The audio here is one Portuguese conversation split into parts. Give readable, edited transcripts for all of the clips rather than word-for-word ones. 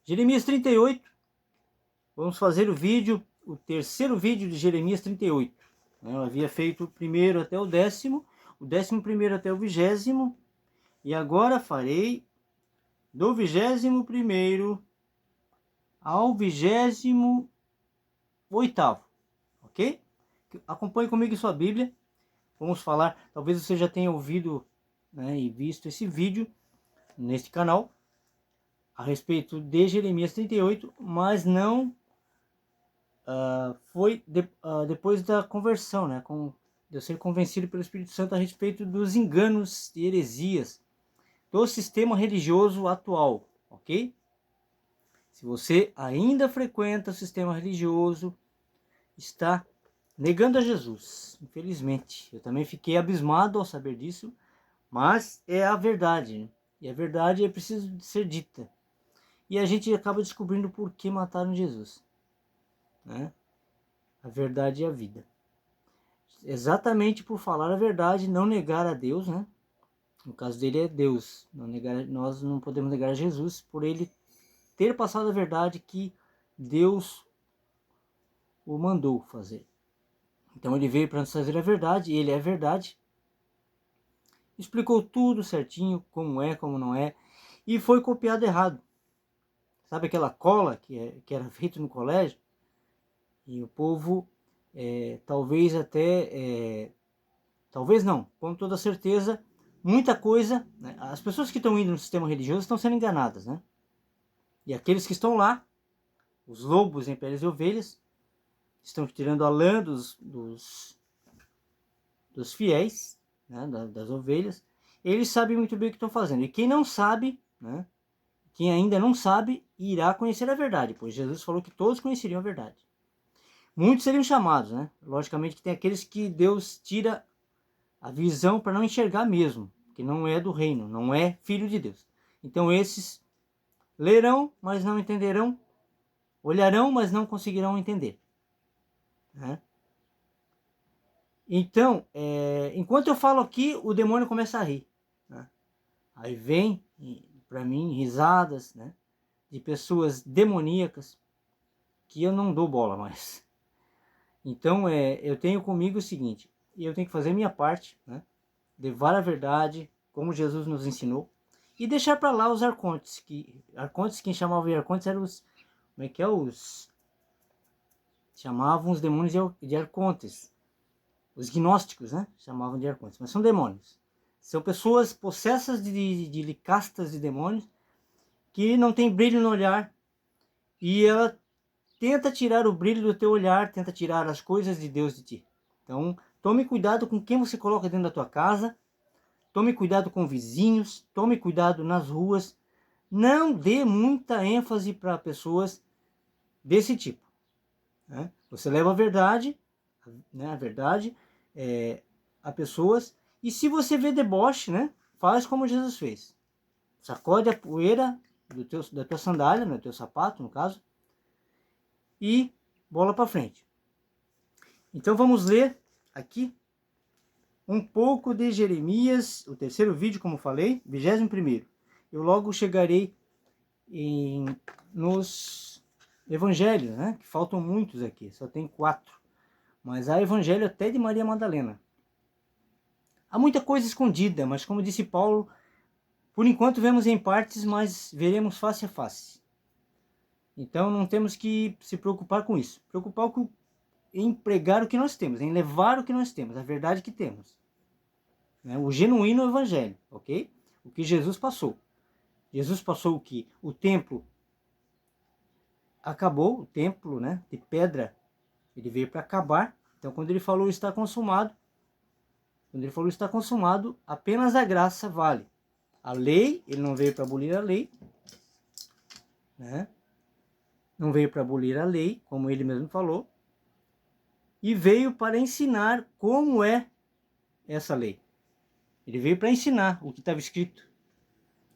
Jeremias 38, vamos fazer o terceiro vídeo de Jeremias 38. Eu havia feito o primeiro até o 10º, o 11º até o 20º, e agora farei do 21º ao 28º, ok? Acompanhe comigo em sua Bíblia. Vamos falar, talvez você já tenha ouvido, né, e visto esse vídeo neste canal a respeito de Jeremias 38, mas não foi depois da conversão, né, de eu ser convencido pelo Espírito Santo a respeito dos enganos e heresias do sistema religioso atual, ok? Se você ainda frequenta o sistema religioso, está negando a Jesus, infelizmente. Eu também fiquei abismado ao saber disso, mas é a verdade, né? E a verdade é preciso de ser dita. E a gente acaba descobrindo por que mataram Jesus, né? A verdade é a vida. Exatamente por falar a verdade, não negar a Deus, né? No caso dele é Deus. Nós não podemos negar a Jesus por ele ter passado a verdade que Deus o mandou fazer. Então ele veio para nos trazer a verdade, ele é a verdade. Explicou tudo certinho, como é, como não é, e foi copiado errado. Sabe aquela cola que era feita no colégio? E o povo, talvez até, talvez não, com toda certeza, muita coisa, né? As pessoas que estão indo no sistema religioso estão sendo enganadas, né? E aqueles que estão lá, os lobos em peles de ovelhas, estão tirando a lã dos fiéis, né? Das ovelhas. Eles sabem muito bem o que estão fazendo. E quem não sabe, né? Quem ainda não sabe, irá conhecer a verdade, pois Jesus falou que todos conheceriam a verdade. Muitos seriam chamados, né? Logicamente que tem aqueles que Deus tira a visão para não enxergar mesmo, que não é do reino, não é filho de Deus. Então esses lerão, mas não entenderão, olharão, mas não conseguirão entender, né? Então, enquanto eu falo aqui, o demônio começa a rir, né? Aí vem para mim risadas, né, de pessoas demoníacas que eu não dou bola mais. Então, eu tenho comigo o seguinte: eu tenho que fazer minha parte, né, levar a verdade como Jesus nos ensinou e deixar para lá os arcontes. Quem chamava de arcontes eram os, como é que é, os chamavam os demônios de arcontes. Os gnósticos, né, chamavam de arcontes, mas são demônios. São pessoas possessas de castas de demônios que não tem brilho no olhar e ela tenta tirar o brilho do teu olhar, tenta tirar as coisas de Deus de ti. Então, tome cuidado com quem você coloca dentro da tua casa, tome cuidado com vizinhos, tome cuidado nas ruas, não dê muita ênfase para pessoas desse tipo, né? Você leva a verdade, né, a verdade a pessoas, e se você vê deboche, né, faz como Jesus fez. Sacode a poeira da tua sandália, do teu sapato, no caso, e bola para frente. Então vamos ler aqui um pouco de Jeremias, o terceiro vídeo, como falei, 21º. Eu logo chegarei nos evangelhos, né, que faltam muitos aqui, só tem 4. Mas há evangelho até de Maria Madalena. Há muita coisa escondida, mas como disse Paulo, por enquanto vemos em partes, mas veremos face a face. Então não temos que se preocupar com isso. Preocupar em pregar o que nós temos, em levar o que nós temos, a verdade que temos, né? O genuíno evangelho, ok? O que Jesus passou. Jesus passou o que? O templo acabou, o templo, né, de pedra, ele veio para acabar. Então quando ele falou está consumado, apenas a graça vale. A lei, ele não veio para abolir a lei, né? Não veio para abolir a lei, como ele mesmo falou, e veio para ensinar como é essa lei. Ele veio para ensinar o que estava escrito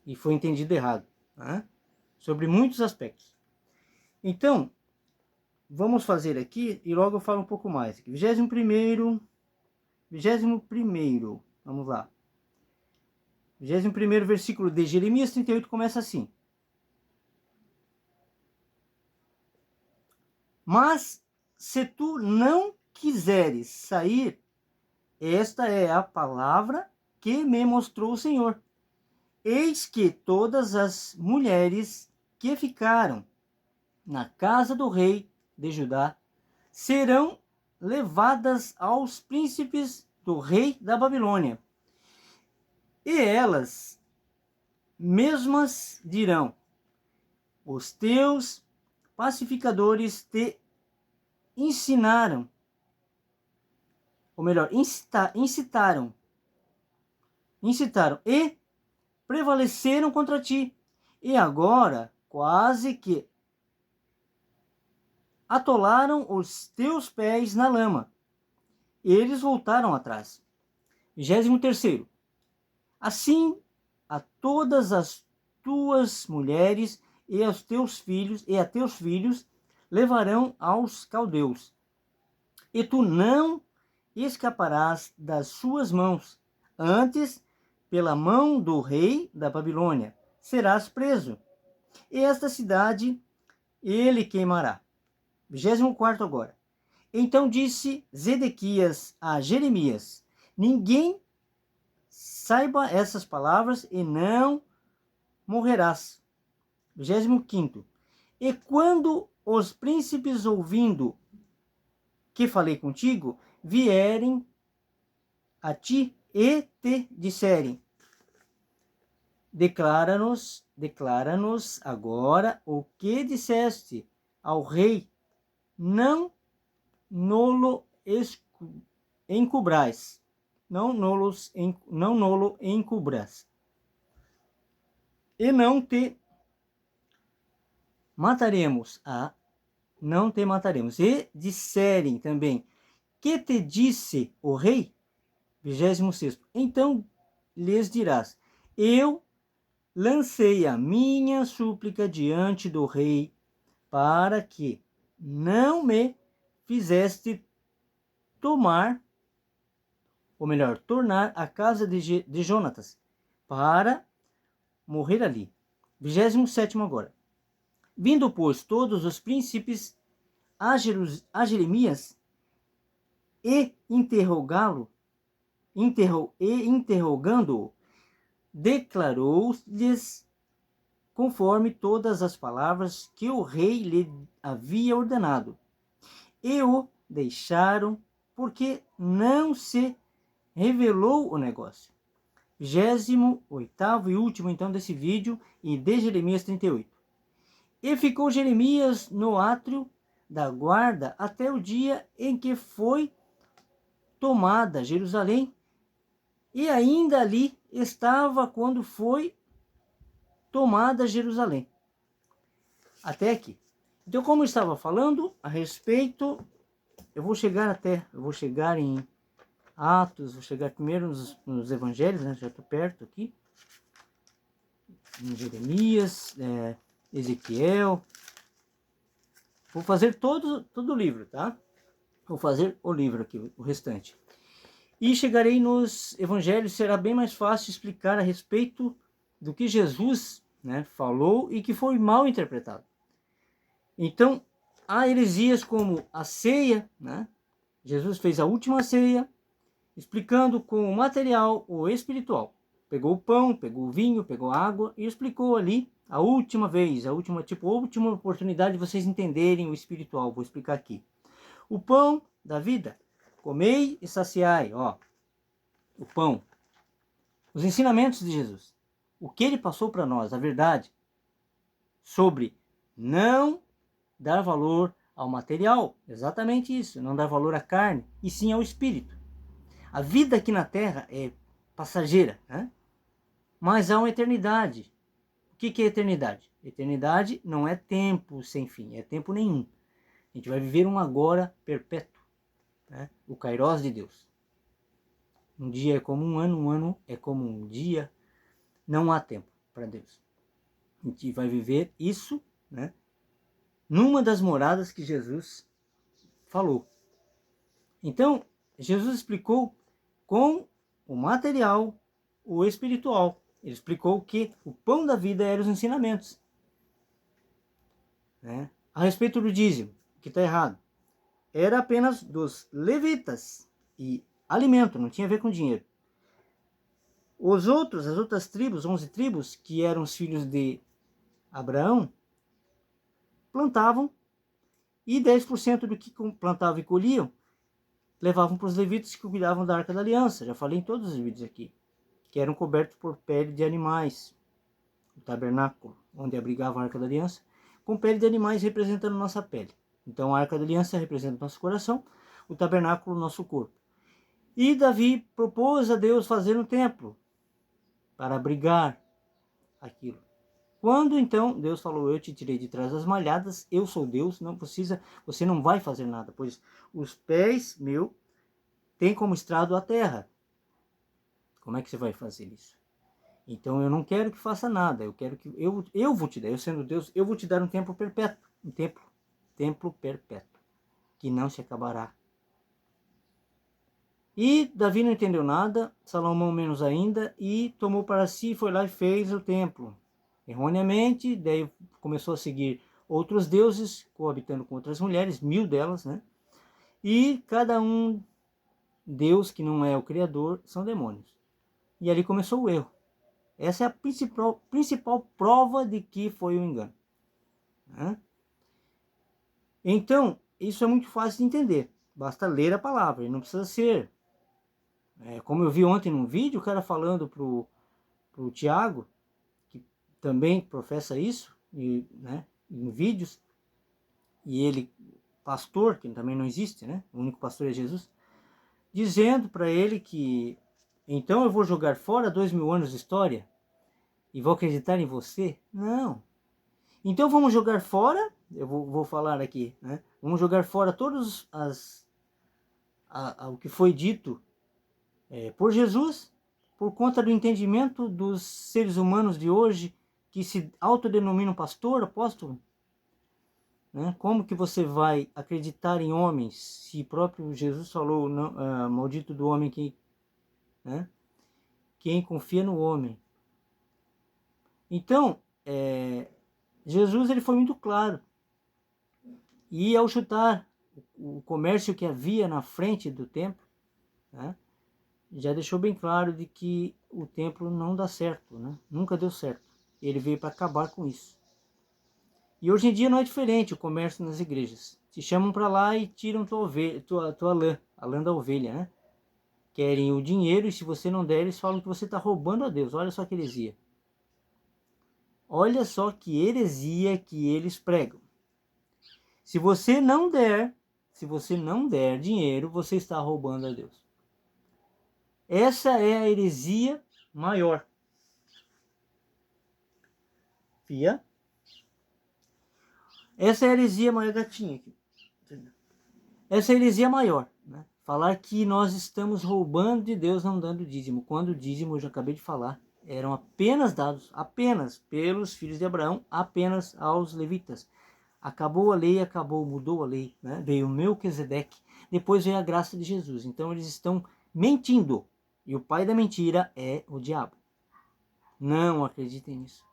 e foi entendido errado, né? Sobre muitos aspectos. Então, vamos fazer aqui e logo eu falo um pouco mais. 21º, vamos lá. 21º versículo de Jeremias 38 começa assim: Mas se tu não quiseres sair, esta é a palavra que me mostrou o Senhor. Eis que todas as mulheres que ficaram na casa do rei de Judá serão levadas aos príncipes do rei da Babilônia. E elas mesmas dirão: os teus pacificadores te ensinaram, ou melhor, incitaram e prevaleceram contra ti. E agora quase que atolaram os teus pés na lama. Eles voltaram atrás. 23º. Assim a todas as tuas mulheres e a teus filhos levarão aos caldeus. E tu não escaparás das suas mãos. Antes, pela mão do rei da Babilônia, serás preso. E esta cidade ele queimará. 24º agora. Então disse Zedequias a Jeremias: ninguém saiba essas palavras e não morrerás. 25º. E quando os príncipes, ouvindo que falei contigo, vierem a ti e te disserem: declara-nos agora o que disseste ao rei, não nolo encubrais, não nolo encubras, e não te mataremos, não te mataremos. E disserem também: que te disse o rei? 26º. Então lhes dirás: eu lancei a minha súplica diante do rei, para que não me fizeste tornar a casa de Jonatas, para morrer ali. 27º agora. Vindo, pois, todos os príncipes a Jeremias e interrogando-o, declarou-lhes conforme todas as palavras que o rei lhe havia ordenado. E o deixaram, porque não se revelou o negócio. 28º e último então desse vídeo, e de Jeremias 38. E ficou Jeremias no átrio da guarda até o dia em que foi tomada Jerusalém, e ainda ali estava quando foi tomada Jerusalém. Até aqui. Então, como eu estava falando a respeito, eu vou chegar em Atos, vou chegar primeiro nos evangelhos, né? Já estou perto aqui. Em Jeremias, Ezequiel. Vou fazer todo o livro, tá? Vou fazer o livro aqui, o restante. E chegarei nos evangelhos, será bem mais fácil explicar a respeito do que Jesus, né, falou e que foi mal interpretado. Então, há heresias como a ceia, né? Jesus fez a última ceia, explicando com o material o espiritual. Pegou o pão, pegou o vinho, pegou a água e explicou ali a última vez, a última oportunidade de vocês entenderem o espiritual. Vou explicar aqui. O pão da vida, comei e saciai, ó. O pão. Os ensinamentos de Jesus. O que ele passou para nós, a verdade sobre não dar valor ao material, exatamente isso, não dar valor à carne, e sim ao espírito. A vida aqui na terra é passageira, né? Mas há uma eternidade. O que é eternidade? Eternidade não é tempo sem fim, é tempo nenhum. A gente vai viver um agora perpétuo, né? O Kairos de Deus. Um dia é como um ano é como um dia. Não há tempo para Deus. A gente vai viver isso, né, numa das moradas que Jesus falou. Então, Jesus explicou com o material, o espiritual. Ele explicou que o pão da vida eram os ensinamentos, né? A respeito do dízimo. que está errado. Era apenas dos levitas e alimento, não tinha a ver com dinheiro. As outras tribos, 11 tribos, que eram os filhos de Abraão, plantavam, e 10% do que plantavam e colhiam levavam para os levitas que cuidavam da Arca da Aliança. Já falei em todos os vídeos aqui, que eram cobertos por pele de animais. O tabernáculo, onde abrigava a Arca da Aliança, com pele de animais representando nossa pele. Então a Arca da Aliança representa nosso coração, o tabernáculo, nosso corpo. E Davi propôs a Deus fazer um templo para abrigar aquilo. Quando então Deus falou, eu te tirei de trás das malhadas, eu sou Deus, não precisa, você não vai fazer nada, pois os pés meus têm como estrado a terra. Como é que você vai fazer isso? Então eu não quero que faça nada, eu quero que eu vou te dar, eu sendo Deus, eu vou te dar um templo perpétuo, templo perpétuo, que não se acabará. E Davi não entendeu nada, Salomão menos ainda, e tomou para si, foi lá e fez o templo. Erroneamente, daí começou a seguir outros deuses, coabitando com outras mulheres, 1000 delas, né? E cada um Deus que não é o Criador são demônios. E ali começou o erro. Essa é a principal prova de que foi um engano, né? Então, isso é muito fácil de entender. Basta ler a palavra, e não precisa ser. Como eu vi ontem num vídeo, o cara falando pro Tiago, que também professa isso, né, em vídeos, e ele, pastor, que também não existe, né? O único pastor é Jesus, dizendo para ele que então eu vou jogar fora 2000 anos de história e vou acreditar em você? Não. Então vamos jogar fora, eu vou falar aqui, né? Vamos jogar fora todos o que foi dito por Jesus, por conta do entendimento dos seres humanos de hoje, que se autodenominam pastor, apóstolo. Né? Como que você vai acreditar em homens, se próprio Jesus falou, não, maldito do homem né? Quem confia no homem. Então, Jesus ele foi muito claro. E ao chutar o comércio que havia na frente do templo, né, já deixou bem claro de que o templo não dá certo, né? Nunca deu certo. Ele veio para acabar com isso. E hoje em dia não é diferente o comércio nas igrejas. Te chamam para lá e tiram tua lã, a lã da ovelha, né? Querem o dinheiro e se você não der, eles falam que você está roubando a Deus. Olha só que heresia. Olha só que heresia que eles pregam. Se você não der dinheiro, você está roubando a Deus. Essa é a heresia maior. Fia? Essa é a heresia maior, gatinha aqui. Essa é a heresia maior, né? Falar que nós estamos roubando de Deus não dando dízimo. Quando o dízimo, eu já acabei de falar, eram apenas dados, apenas pelos filhos de Abraão, apenas aos levitas. Acabou a lei, mudou a lei, né? Veio Melquisedeque, depois veio a graça de Jesus. Então eles estão mentindo. E o pai da mentira é o diabo. Não acreditem nisso.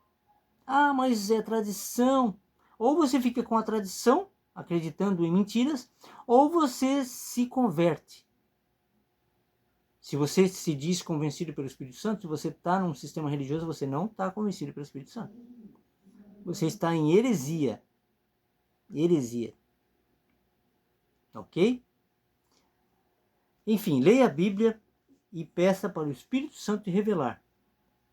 Ah, mas é tradição. Ou você fica com a tradição, acreditando em mentiras, ou você se converte. Se você se diz convencido pelo Espírito Santo, se você está num sistema religioso, você não está convencido pelo Espírito Santo. Você está em heresia. Heresia. Ok? Enfim, leia a Bíblia e peça para o Espírito Santo te revelar.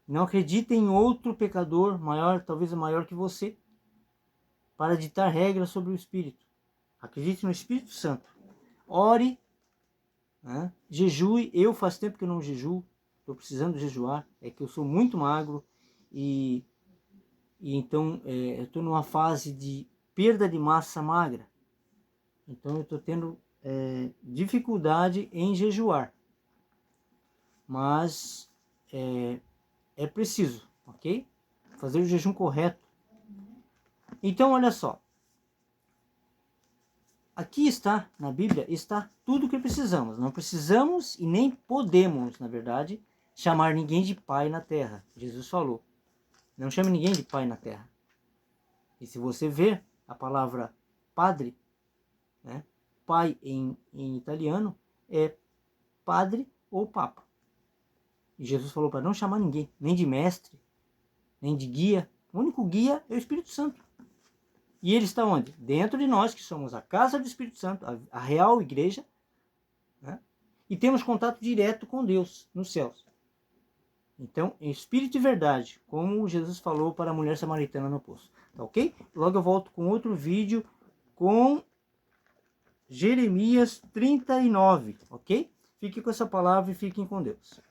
Não acredite em outro pecador maior, talvez maior que você, para ditar regras sobre o Espírito. Acredite no Espírito Santo. Ore, né? Jejue. Eu faz tempo que eu não jejuo. Estou precisando jejuar. É que eu sou muito magro e então eu estou numa fase de perda de massa magra. Então eu estou tendo dificuldade em jejuar. Mas é preciso, ok? Fazer o jejum correto. Então olha só. Aqui está, na Bíblia, está tudo o que precisamos. Não precisamos e nem podemos, na verdade, chamar ninguém de pai na terra. Jesus falou, não chame ninguém de pai na terra. E se você ver a palavra padre, né? Pai em italiano é padre ou papa. E Jesus falou para não chamar ninguém, nem de mestre, nem de guia. O único guia é o Espírito Santo. E ele está onde? Dentro de nós, que somos a casa do Espírito Santo, a real igreja, né? E temos contato direto com Deus nos céus. Então, em espírito e verdade, como Jesus falou para a mulher samaritana no poço. Tá ok? Logo eu volto com outro vídeo com Jeremias 39, ok? Fique com essa palavra e fiquem com Deus.